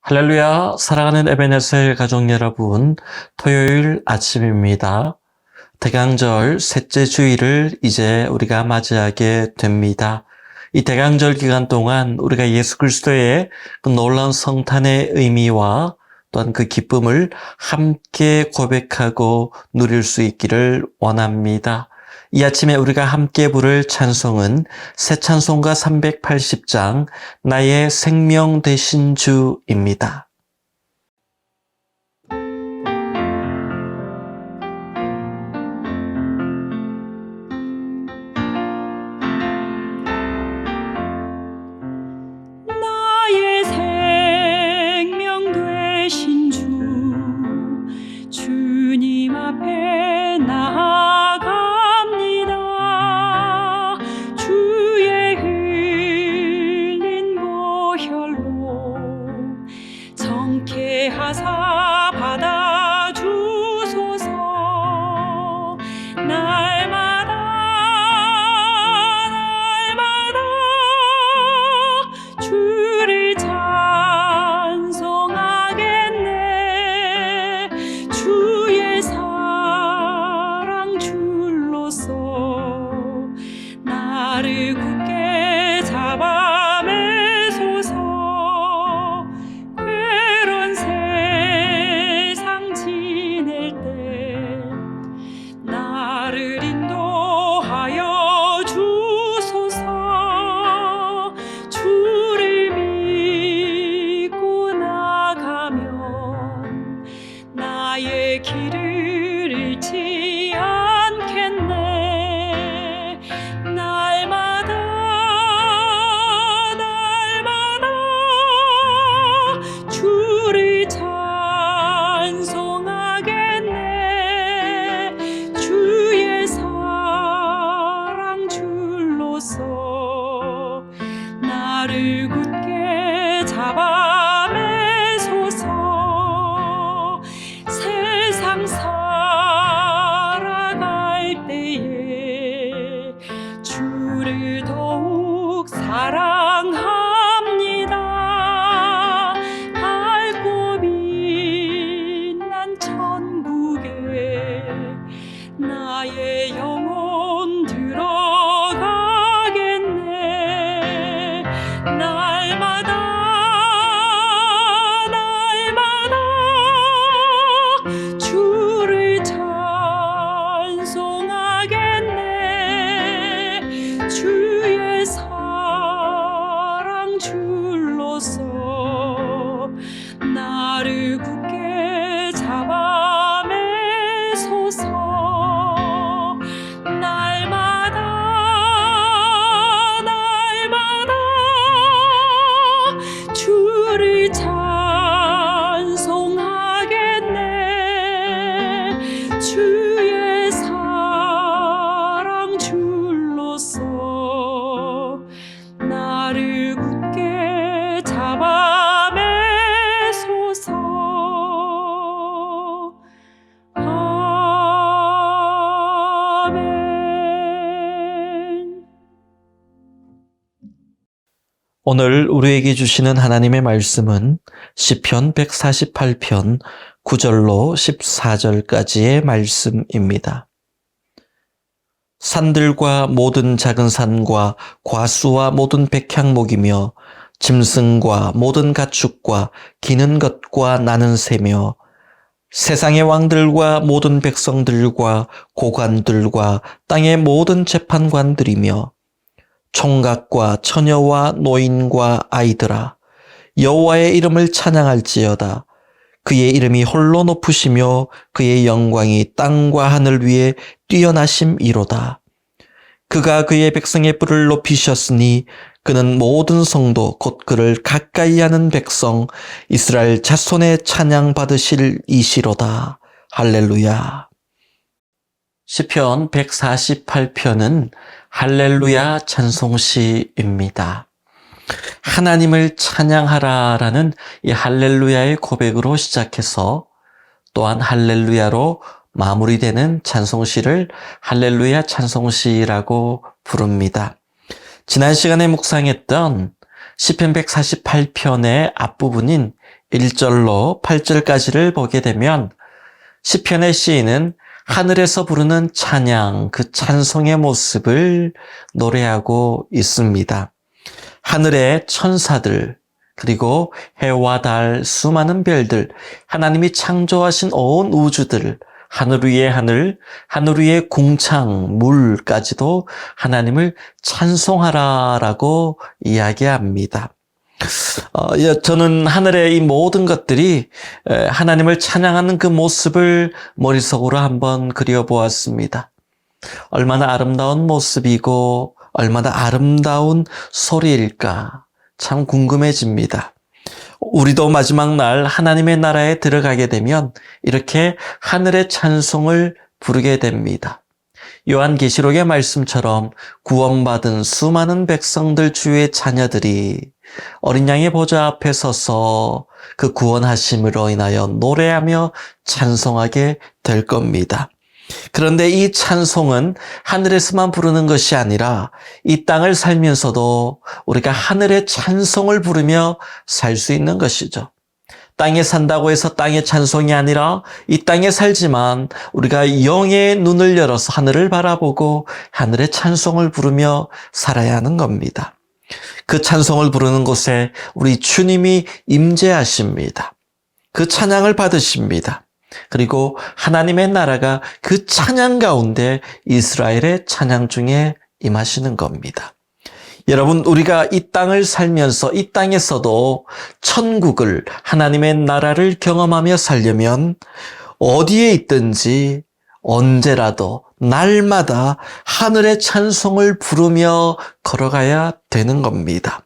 할렐루야, 사랑하는 에베네셀 가족 여러분, 토요일 아침입니다. 대강절 셋째 주일을 이제 우리가 맞이하게 됩니다. 이 대강절 기간 동안 우리가 예수 그리스도의 그 놀라운 성탄의 의미와 또한 그 기쁨을 함께 고백하고 누릴 수 있기를 원합니다. 이 아침에 우리가 함께 부를 찬송은 새 찬송가 380장 나의 생명 되신 주입니다. 나의 생명 되신 주 주님 앞에 나아갑니다. 주의 흘린 보혈로 정케하사 받아주소서. 날마다 주를 찬송하겠네. 주의 사랑 줄로서 나를 굳게 잡아 매소서. 괴로운 세상 지낼 때 나를 인도하여 주소서. 주를 믿고 나가면 나의 길을 잃지 않겠네. 날마다 주를 찬송하겠네. 주의 사랑 줄로서 나를 굳게 잡아 매소서. 세상 살아갈 때에 주를 더욱 사랑합니다. 밝고 빛난 천국에 나의 영혼 들어가겠네. 날마다 주를 찬송하겠네. 주의 사랑 줄로서 나를 굳게 잡아 매소서. 날마다 주를 찬송하겠네. 주의 사랑 줄로서 나를 굳게 잡아 매소서. 아멘. 오늘 우리에게 주시는 하나님의 말씀은 시편 148편 9절로 14절까지의 말씀입니다. 산들과 모든 작은 산과 과수와 모든 백향목이며 짐승과 모든 가축과 기는 것과 나는 새며 세상의 왕들과 모든 백성들과 고관들과 땅의 모든 재판관들이며 총각과 처녀와 노인과 아이들아 여호와의 이름을 찬양할지어다. 그의 이름이 홀로 높으시며 그의 영광이 땅과 하늘 위에 뛰어나심이로다. 그가 그의 백성의 뿔을 높이셨으니 그는 모든 성도 곧 그를 가까이 하는 백성 이스라엘 자손의 찬양 받으실 이시로다. 할렐루야. 시편 148편은 할렐루야 찬송시입니다. 하나님을 찬양하라라는 이 할렐루야의 고백으로 시작해서 또한 할렐루야로 마무리되는 찬송시를 할렐루야 찬송시라고 부릅니다. 지난 시간에 묵상했던 시편 148편의 앞부분인 1절로 8절까지를 보게 되면 시편의 시인은 하늘에서 부르는 찬양, 그 찬송의 모습을 노래하고 있습니다. 하늘의 천사들, 그리고 해와 달, 수많은 별들, 하나님이 창조하신 온 우주들, 하늘 위의 하늘, 하늘 위의 궁창, 물까지도 하나님을 찬송하라라고 이야기합니다. 저는 하늘의 이 모든 것들이 하나님을 찬양하는 그 모습을 머릿속으로 한번 그려보았습니다. 얼마나 아름다운 모습이고 얼마나 아름다운 소리일까 참 궁금해집니다. 우리도 마지막 날 하나님의 나라에 들어가게 되면 이렇게 하늘의 찬송을 부르게 됩니다. 요한계시록의 말씀처럼 구원받은 수많은 백성들 주의 자녀들이 어린 양의 보좌 앞에 서서 그 구원하심으로 인하여 노래하며 찬송하게 될 겁니다. 그런데 이 찬송은 하늘에서만 부르는 것이 아니라 이 땅을 살면서도 우리가 하늘의 찬송을 부르며 살 수 있는 것이죠. 땅에 산다고 해서 땅의 찬송이 아니라 이 땅에 살지만 우리가 영의 눈을 열어서 하늘을 바라보고 하늘의 찬송을 부르며 살아야 하는 겁니다. 그 찬송을 부르는 곳에 우리 주님이 임재하십니다. 그 찬양을 받으십니다. 그리고 하나님의 나라가 그 찬양 가운데 이스라엘의 찬양 중에 임하시는 겁니다. 여러분, 우리가 이 땅을 살면서 이 땅에서도 천국을, 하나님의 나라를 경험하며 살려면 어디에 있든지 언제라도 날마다 하늘의 찬송을 부르며 걸어가야 되는 겁니다.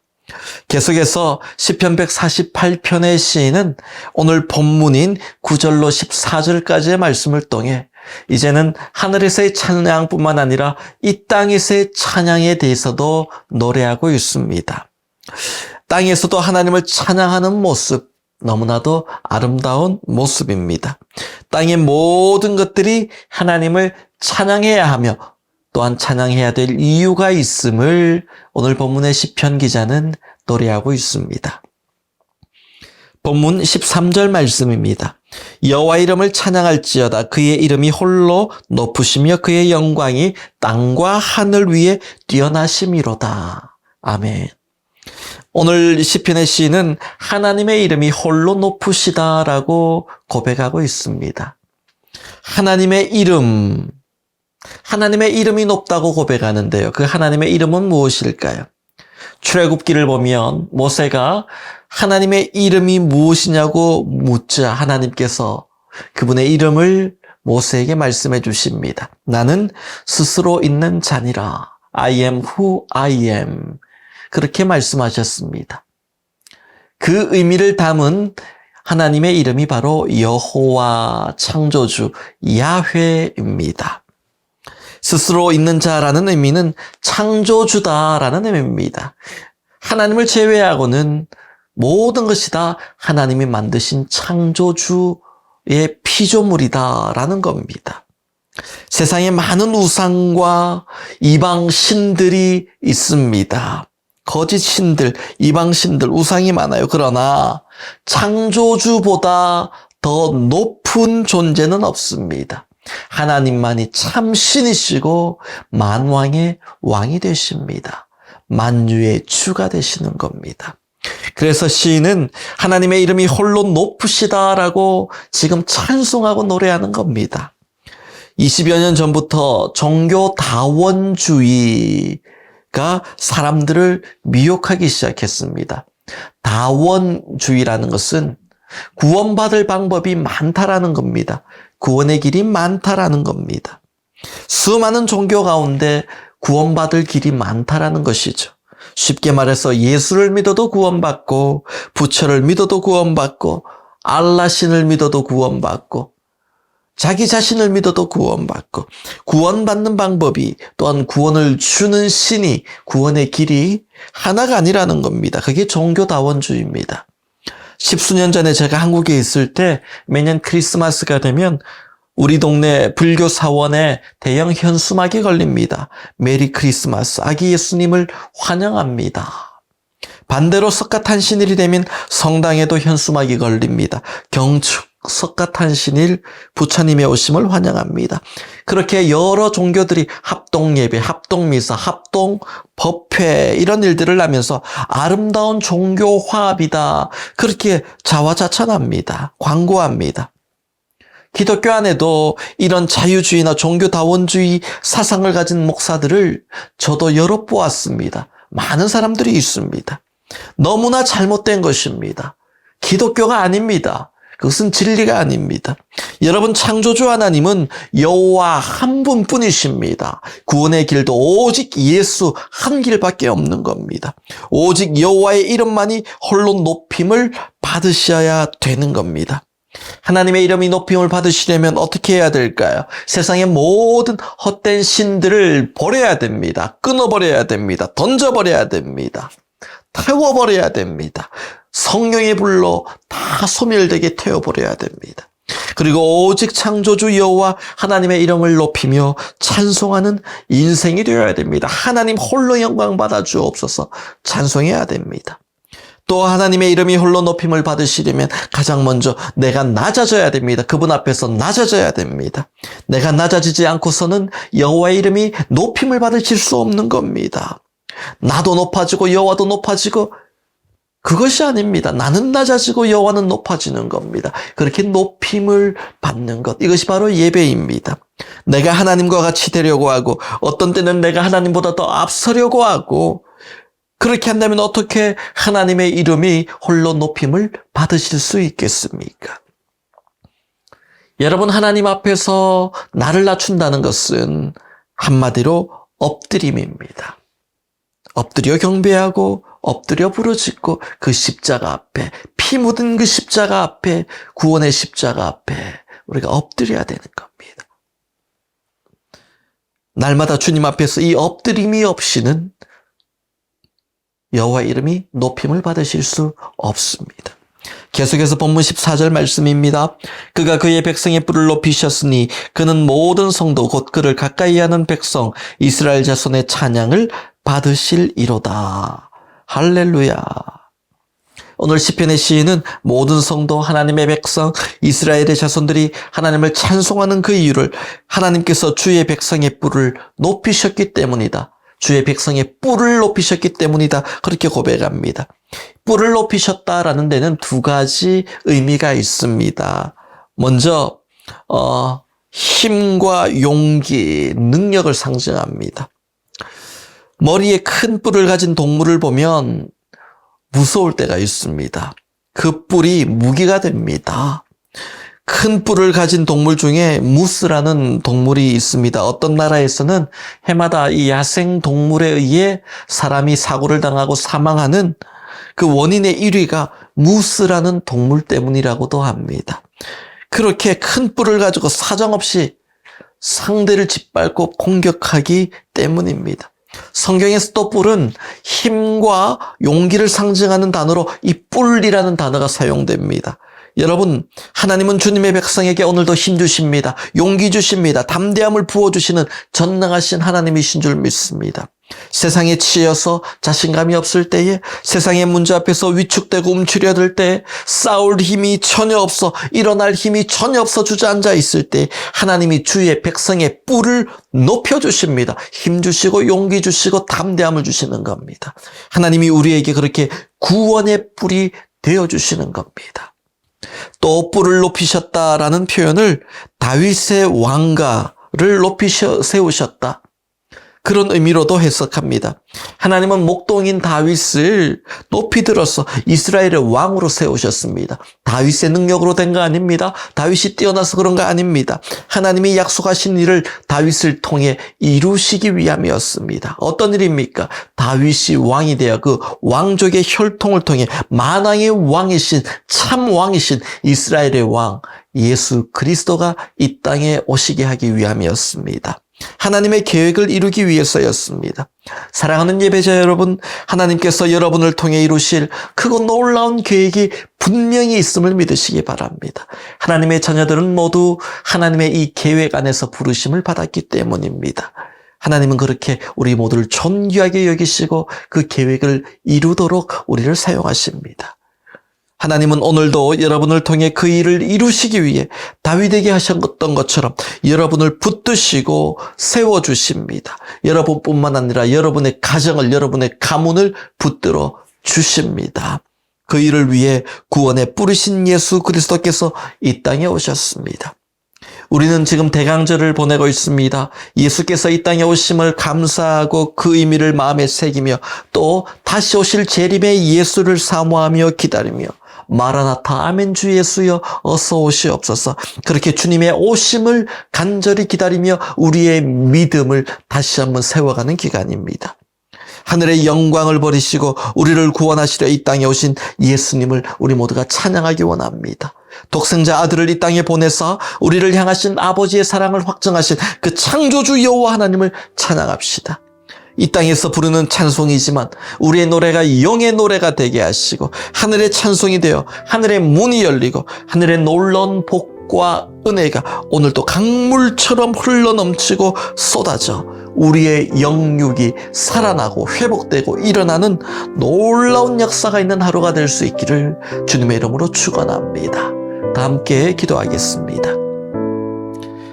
계속해서 시편 148편의 시인은 오늘 본문인 9절로 14절까지의 말씀을 통해 이제는 하늘에서의 찬양뿐만 아니라 이 땅에서의 찬양에 대해서도 노래하고 있습니다. 땅에서도 하나님을 찬양하는 모습, 너무나도 아름다운 모습입니다. 땅의 모든 것들이 하나님을 찬양해야 하며 또한 찬양해야 될 이유가 있음을 오늘 본문의 시편 기자는 노래하고 있습니다. 본문 13절 말씀입니다. 여호와 이름을 찬양할지어다. 그의 이름이 홀로 높으시며 그의 영광이 땅과 하늘 위에 뛰어나심이로다. 아멘. 오늘 시편의 시인은 하나님의 이름이 홀로 높으시다라고 고백하고 있습니다. 하나님의 이름이 높다고 고백하는데요. 그 하나님의 이름은 무엇일까요? 출애굽기를 보면 모세가 하나님의 이름이 무엇이냐고 묻자 하나님께서 그분의 이름을 모세에게 말씀해 주십니다. 나는 스스로 있는 자니라. I am who I am. 그렇게 말씀하셨습니다. 그 의미를 담은 하나님의 이름이 바로 여호와 창조주 야훼입니다. 스스로 있는 자라는 의미는 창조주다라는 의미입니다. 하나님을 제외하고는 모든 것이 다 하나님이 만드신 창조주의 피조물이다라는 겁니다. 세상에 많은 우상과 이방 신들이 있습니다. 거짓 신들, 이방 신들, 우상이 많아요. 그러나 창조주보다 더 높은 존재는 없습니다. 하나님만이 참 신이시고 만왕의 왕이 되십니다. 만유의 주가 되시는 겁니다. 그래서 시인은 하나님의 이름이 홀로 높으시다라고 지금 찬송하고 노래하는 겁니다. 20여 년 전부터 종교 다원주의가 사람들을 미혹하기 시작했습니다. 다원주의라는 것은 구원받을 방법이 많다라는 겁니다. 구원의 길이 많다라는 겁니다. 수많은 종교 가운데 구원받을 길이 많다라는 것이죠. 쉽게 말해서 예수를 믿어도 구원받고, 부처를 믿어도 구원받고, 알라 신을 믿어도 구원받고, 자기 자신을 믿어도 구원받고, 구원받는 방법이 또한 구원을 주는 신이 구원의 길이 하나가 아니라는 겁니다. 그게 종교다원주의입니다. 10수년 전에 제가 한국에 있을 때 매년 크리스마스가 되면 우리 동네 불교 사원에 대형 현수막이 걸립니다. 메리 크리스마스, 아기 예수님을 환영합니다. 반대로 석가탄신일이 되면 성당에도 현수막이 걸립니다. 경축 석가탄신일, 부처님의 오심을 환영합니다. 그렇게 여러 종교들이 합동예배, 합동미사, 합동법회 이런 일들을 하면서 아름다운 종교 화합이다. 그렇게 자화자찬합니다. 광고합니다. 기독교 안에도 이런 자유주의나 종교다원주의 사상을 가진 목사들을 저도 여러 보았습니다. 많은 사람들이 있습니다. 너무나 잘못된 것입니다. 기독교가 아닙니다. 그것은 진리가 아닙니다. 여러분, 창조주 하나님은 여호와 한 분뿐이십니다. 구원의 길도 오직 예수 한 길밖에 없는 겁니다. 오직 여호와의 이름만이 홀로 높임을 받으셔야 되는 겁니다. 하나님의 이름이 높임을 받으시려면 어떻게 해야 될까요? 세상의 모든 헛된 신들을 버려야 됩니다. 끊어버려야 됩니다. 던져버려야 됩니다. 태워버려야 됩니다. 성령의 불로 다 소멸되게 태워버려야 됩니다. 그리고 오직 창조주 여호와 하나님의 이름을 높이며 찬송하는 인생이 되어야 됩니다. 하나님 홀로 영광 받아 주옵소서 찬송해야 됩니다. 또 하나님의 이름이 홀로 높임을 받으시려면 가장 먼저 내가 낮아져야 됩니다. 그분 앞에서 낮아져야 됩니다. 내가 낮아지지 않고서는 여호와의 이름이 높임을 받으실 수 없는 겁니다. 나도 높아지고 여호와도 높아지고 그것이 아닙니다. 나는 낮아지고 여호와는 높아지는 겁니다. 그렇게 높임을 받는 것, 이것이 바로 예배입니다. 내가 하나님과 같이 되려고 하고 어떤 때는 내가 하나님보다 더 앞서려고 하고 그렇게 한다면 어떻게 하나님의 이름이 홀로 높임을 받으실 수 있겠습니까? 여러분, 하나님 앞에서 나를 낮춘다는 것은 한마디로 엎드림입니다. 엎드려 경배하고 엎드려 부르짖고 그 십자가 앞에, 피 묻은 그 십자가 앞에, 구원의 십자가 앞에 우리가 엎드려야 되는 겁니다. 날마다 주님 앞에서 이 엎드림이 없이는 여호와의 이름이 높임을 받으실 수 없습니다. 계속해서 본문 14절 말씀입니다. 그가 그의 백성의 뿔을 높이셨으니 그는 모든 성도 곧 그를 가까이 하는 백성 이스라엘 자손의 찬양을 받으실이로다. 할렐루야. 오늘 시편의 시인은 모든 성도 하나님의 백성 이스라엘의 자손들이 하나님을 찬송하는 그 이유를 하나님께서 주의 백성의 뿔을 높이셨기 때문이다. 주의 백성의 뿔을 높이셨기 때문이다. 그렇게 고백합니다. 뿔을 높이셨다라는 데는 두 가지 의미가 있습니다. 먼저 힘과 용기, 능력을 상징합니다. 머리에 큰 뿔을 가진 동물을 보면 무서울 때가 있습니다. 그 뿔이 무기가 됩니다. 큰 뿔을 가진 동물 중에 무스라는 동물이 있습니다. 어떤 나라에서는 해마다 이 야생 동물에 의해 사람이 사고를 당하고 사망하는 그 원인의 1위가 무스라는 동물 때문이라고도 합니다. 그렇게 큰 뿔을 가지고 사정없이 상대를 짓밟고 공격하기 때문입니다. 성경에서 또 뿔은 힘과 용기를 상징하는 단어로 이 뿔이라는 단어가 사용됩니다. 여러분, 하나님은 주님의 백성에게 오늘도 힘 주십니다. 용기 주십니다. 담대함을 부어주시는 전능하신 하나님이신 줄 믿습니다. 세상에 치여서 자신감이 없을 때에, 세상의 문제 앞에서 위축되고 움츠려들 때에, 싸울 힘이 전혀 없어, 일어날 힘이 전혀 없어 주저앉아 있을 때 하나님이 주의 백성의 뿔을 높여주십니다. 힘 주시고 용기 주시고 담대함을 주시는 겁니다. 하나님이 우리에게 그렇게 구원의 뿔이 되어주시는 겁니다. 또 뿔을 높이셨다라는 표현을 다윗의 왕가를 세우셨다. 그런 의미로도 해석합니다. 하나님은 목동인 다윗을 높이 들어서 이스라엘의 왕으로 세우셨습니다. 다윗의 능력으로 된 거 아닙니다. 다윗이 뛰어나서 그런 거 아닙니다. 하나님이 약속하신 일을 다윗을 통해 이루시기 위함이었습니다. 어떤 일입니까? 다윗이 왕이 되어 그 왕족의 혈통을 통해 만왕의 왕이신 참 왕이신 이스라엘의 왕 예수 그리스도가 이 땅에 오시게 하기 위함이었습니다. 하나님의 계획을 이루기 위해서였습니다. 사랑하는 예배자 여러분, 하나님께서 여러분을 통해 이루실 크고 놀라운 계획이 분명히 있음을 믿으시기 바랍니다. 하나님의 자녀들은 모두 하나님의 이 계획 안에서 부르심을 받았기 때문입니다. 하나님은 그렇게 우리 모두를 존귀하게 여기시고 그 계획을 이루도록 우리를 사용하십니다. 하나님은 오늘도 여러분을 통해 그 일을 이루시기 위해 다윗에게 하셨던 것처럼 여러분을 붙드시고 세워주십니다. 여러분뿐만 아니라 여러분의 가정을, 여러분의 가문을 붙들어 주십니다. 그 일을 위해 구원에 뿌리신 예수 그리스도께서 이 땅에 오셨습니다. 우리는 지금 대강절을 보내고 있습니다. 예수께서 이 땅에 오심을 감사하고 그 의미를 마음에 새기며 또 다시 오실 재림의 예수를 사모하며 기다리며 마라나타 아멘 주 예수여 어서 오시옵소서. 그렇게 주님의 오심을 간절히 기다리며 우리의 믿음을 다시 한번 세워가는 기간입니다. 하늘의 영광을 버리시고 우리를 구원하시려 이 땅에 오신 예수님을 우리 모두가 찬양하기 원합니다. 독생자 아들을 이 땅에 보내서 우리를 향하신 아버지의 사랑을 확증하신 그 창조주 여호와 하나님을 찬양합시다. 이 땅에서 부르는 찬송이지만 우리의 노래가 영의 노래가 되게 하시고 하늘의 찬송이 되어 하늘의 문이 열리고 하늘의 놀라운 복과 은혜가 오늘도 강물처럼 흘러넘치고 쏟아져 우리의 영육이 살아나고 회복되고 일어나는 놀라운 역사가 있는 하루가 될 수 있기를 주님의 이름으로 축원합니다. 다 함께 기도하겠습니다.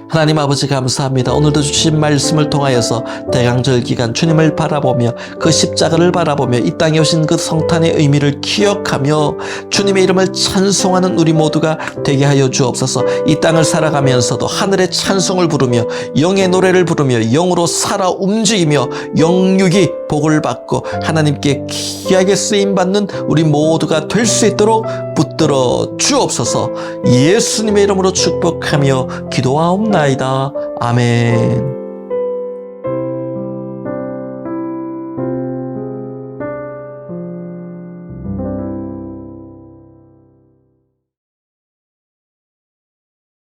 하나님 아버지 감사합니다. 오늘도 주신 말씀을 통하여서 대강절 기간 주님을 바라보며 그 십자가를 바라보며 이 땅에 오신 그 성탄의 의미를 기억하며 주님의 이름을 찬송하는 우리 모두가 되게 하여 주옵소서. 이 땅을 살아가면서도 하늘의 찬송을 부르며 영의 노래를 부르며 영으로 살아 움직이며 영육이 복을 받고 하나님께 귀하게 쓰임받는 우리 모두가 될 수 있도록 붙들어 주옵소서. 예수님의 이름으로 축복하며 기도하옵나이다. 아멘.